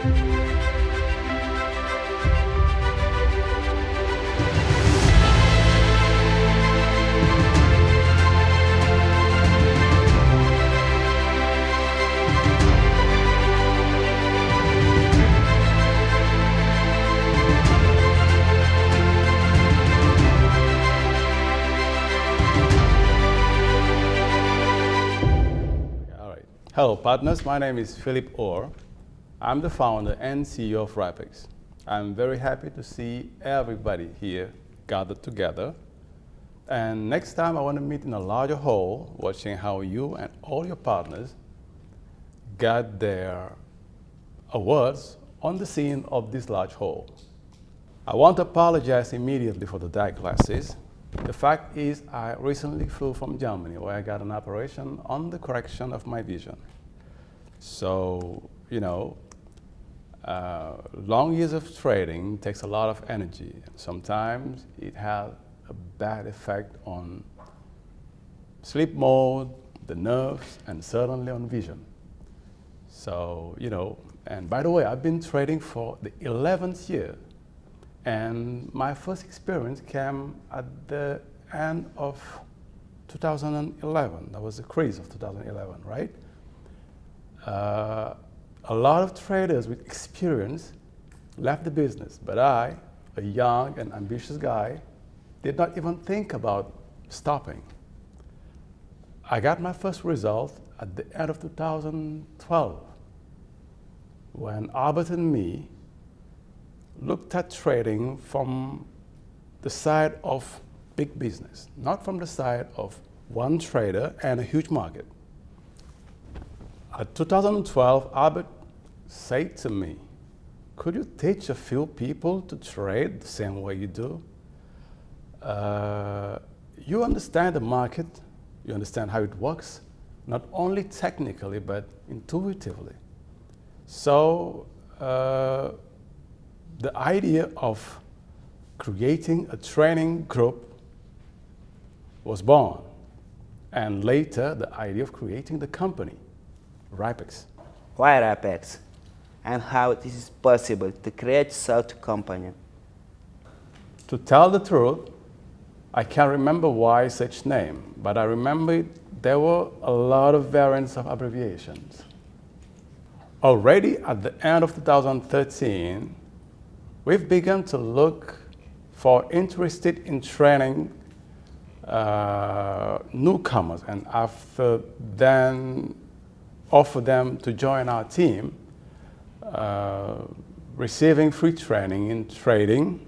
Hello partners, my name is Philip Orr. I'm the founder and CEO of Rypex. I'm very happy to see everybody here gathered together. And next time I want to meet in a larger hall, watching how you and all your partners got their awards on the scene of this large hall. I want to apologize immediately for the dark glasses. The fact is, I recently flew from Germany where I got an operation on the correction of my vision. So, long years of trading takes a lot of energy. Sometimes it has a bad effect on sleep mode, the nerves, and certainly on vision. So, and by the way, I've been trading for the 11th year. And my first experience came at the end of 2011. That was the craze of 2011, right? A lot of traders with experience left the business, but I, a young and ambitious guy, did not even think about stopping. I got my first result at the end of 2012 when Albert and me looked at trading from the side of big business, not from the side of one trader and a huge market. At 2012, Albert said to me, could you teach a few people to trade the same way you do? You understand the market, you understand how it works, not only technically, but intuitively. So, the idea of creating a training group was born, and later the idea of creating the company, Rypex. Why Rypex? And how it is possible to create such a company? To tell the truth, I can't remember why such name, but I remember there were a lot of variants of abbreviations. Already at the end of 2013, we've begun to look for interested in training newcomers, and after then offer them to join our team, receiving free training in trading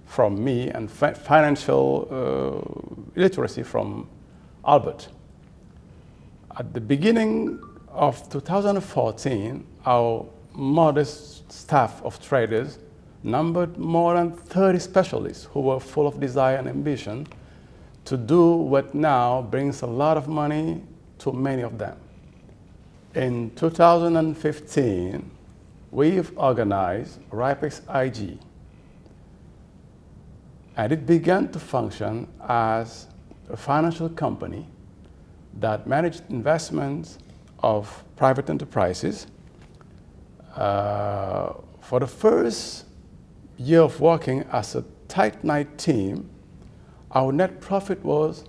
from me and financial literacy from Albert. At the beginning of 2014, our modest staff of traders numbered more than 30 specialists who were full of desire and ambition to do what now brings a lot of money to many of them. In 2015, we've organized Rypex IG, and it began to function as a financial company that managed investments of private enterprises. For the first year of working as a tight-knit team, our net profit was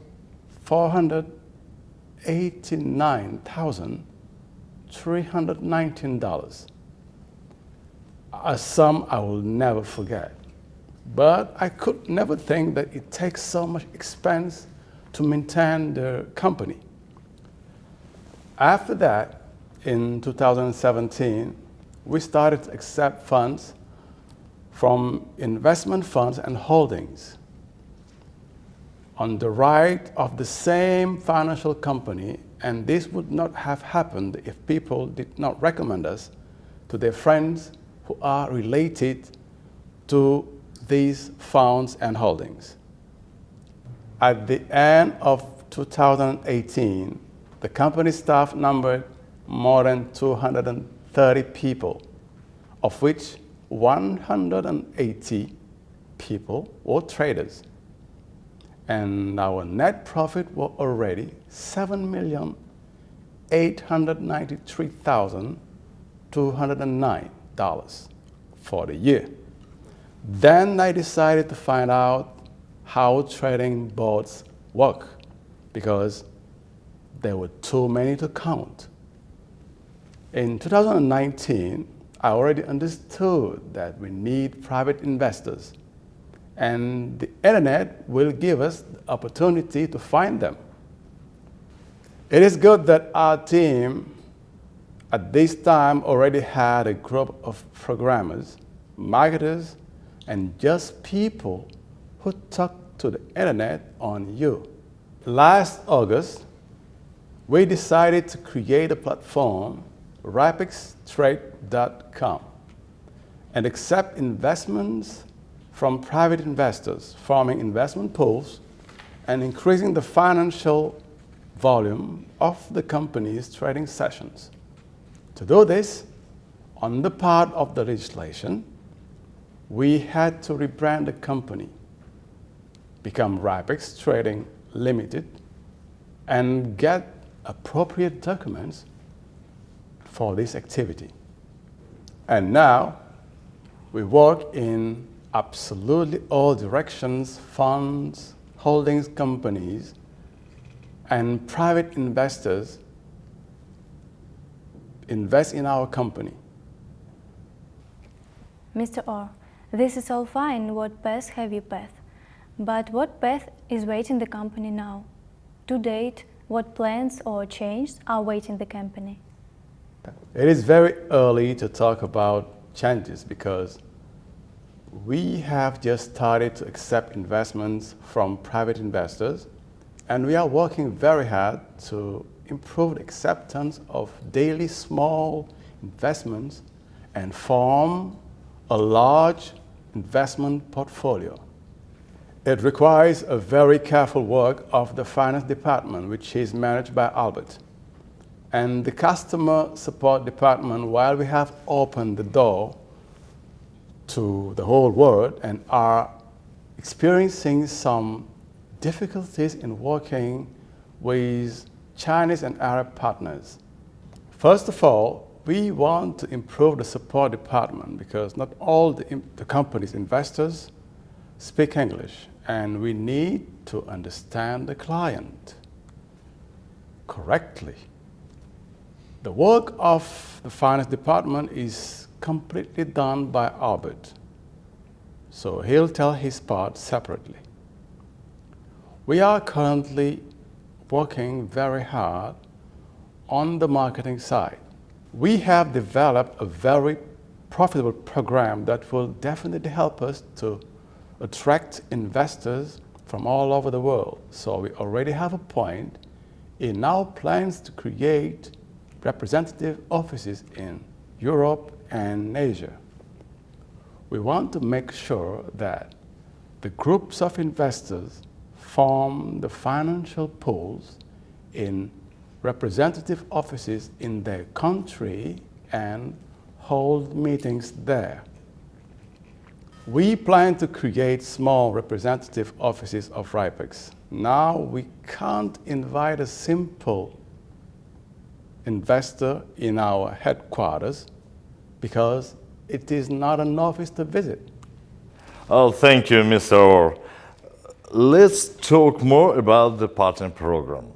$489,319. A sum I will never forget. But I could never think that it takes so much expense to maintain the company. After that, in 2017, we started to accept funds from investment funds and holdings. On the right of the same financial company, and this would not have happened if people did not recommend us to their friends who are related to these funds and holdings. At the end of 2018, the company staff numbered more than 230 people, of which 180 people were traders. And our net profit was already $7,893,209. for the year. Then I decided to find out how trading boards work because there were too many to count. In 2019, I already understood that we need private investors, and the internet will give us the opportunity to find them. It is good that our team at this time already had a group of programmers, marketers, and just people who talk to the internet on you. Last August, we decided to create a platform, rypextrade.com, and accept investments from private investors, forming investment pools and increasing the financial volume of the company's trading sessions. To do this, on the part of the legislation, we had to rebrand the company, become Rypex Trading Limited, and get appropriate documents for this activity. And now, we work in absolutely all directions: funds, holdings companies, and private investors invest in our company. Mr. Orr, this is all fine. What path have you passed? But what path is waiting the company now? To date, what plans or changes are waiting the company? It is very early to talk about changes because we have just started to accept investments from private investors, and we are working very hard to improve the acceptance of daily small investments and form a large investment portfolio. It requires a very careful work of the finance department, which is managed by Albert, and the customer support department. While we have opened the door to the whole world and are experiencing some difficulties in working with Chinese and Arab partners. First of all, we want to improve the support department because not all the company's investors speak English, and we need to understand the client correctly. The work of the finance department is completely done by Albert, so he'll tell his part separately. We are currently working very hard on the marketing side. We have developed a very profitable program that will definitely help us to attract investors from all over the world. So we already have a point in our plans to create representative offices in Europe and Asia. We want to make sure that the groups of investors form the financial pools in representative offices in their country and hold meetings there. We plan to create small representative offices of Rypex. Now we can't invite a simple investor in our headquarters because it is not an office to visit. Oh, thank you, Mr. Orr. Let's talk more about the partner program.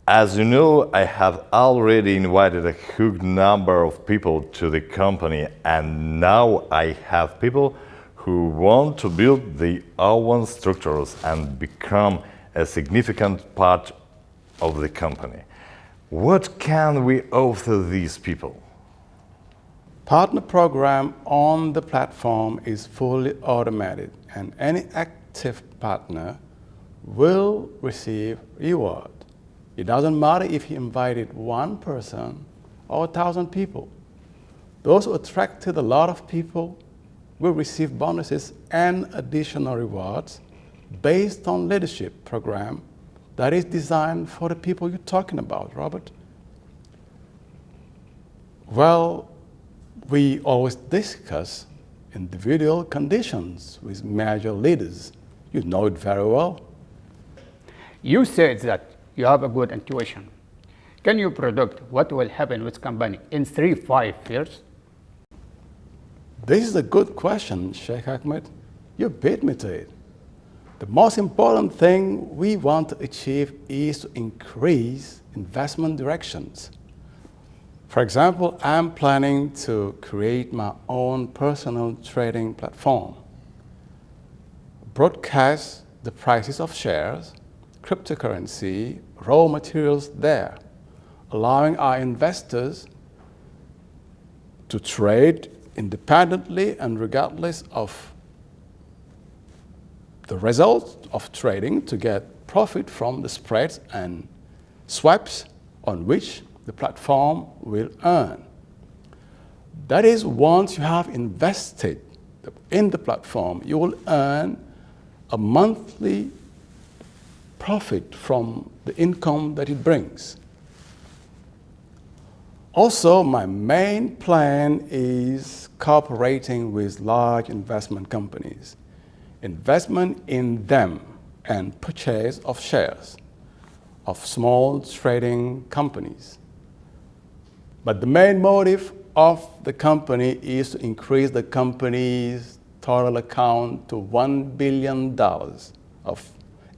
As you know, I have already invited a huge number of people to the company, and now I have people who want to build their own structures and become a significant part of the company. What can we offer these people? Partner program on the platform is fully automated, and any active partner will receive reward. It doesn't matter if he invited one person or 1,000 people. Those who attracted a lot of people will receive bonuses and additional rewards based on leadership program that is designed for the people you're talking about, Robert. Well, we always discuss individual conditions with major leaders. You know it very well. You said that you have a good intuition. Can you predict what will happen with company in 3-5 years? This is a good question, Sheikh Ahmed. You beat me to it. The most important thing we want to achieve is to increase investment directions. For example, I'm planning to create my own personal trading platform, broadcast the prices of shares, cryptocurrency, raw materials there, allowing our investors to trade independently and regardless of the result of trading to get profit from the spreads and swaps on which the platform will earn. That is, once you have invested in the platform, you will earn a monthly profit from the income that it brings. Also, my main plan is cooperating with large investment companies, investment in them, and purchase of shares of small trading companies. But the main motive of the company is to increase the company's total account to $1 billion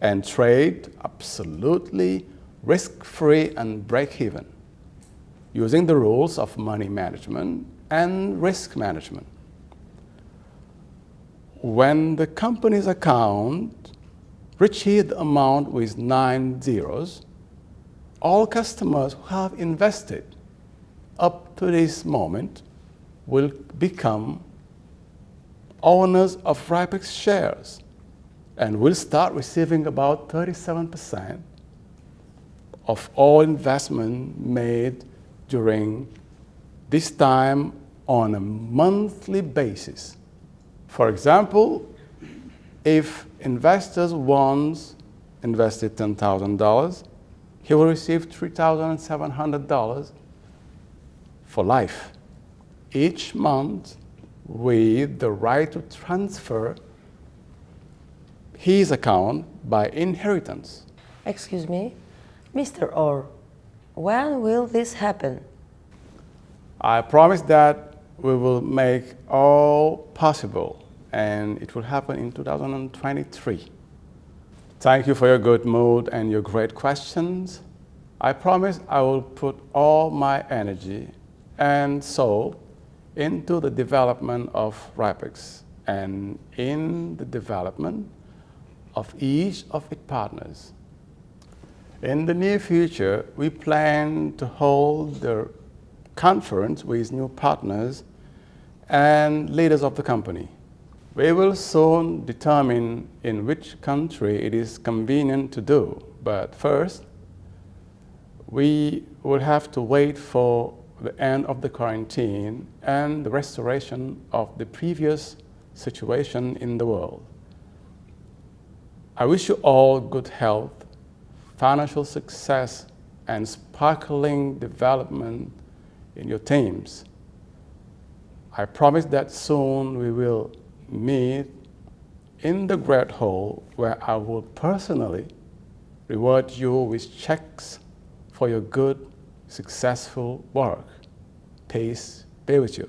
and trade absolutely risk-free and break-even, using the rules of money management and risk management. When the company's account reaches the amount with 9 zeros, all customers who have invested up to this moment will become owners of Rypex shares and will start receiving about 37% of all investment made during this time on a monthly basis. For example, if investors once invested $10,000, he will receive $3,700 for life each month, with the right to transfer his account by inheritance. Excuse me, Mr. Orr, when will this happen? I promise that we will make all possible, and it will happen in 2023. Thank you for your good mood and your great questions. I promise I will put all my energy and soul into the development of Rypex and in the development of each of its partners. In the near future, we plan to hold the conference with new partners and leaders of the company. We will soon determine in which country it is convenient to do, but first, we will have to wait for the end of the quarantine and the restoration of the previous situation in the world. I wish you all good health, financial success, and sparkling development in your teams. I promise that soon we will meet in the Great Hall, where I will personally reward you with checks for your good, successful work. Peace be with you.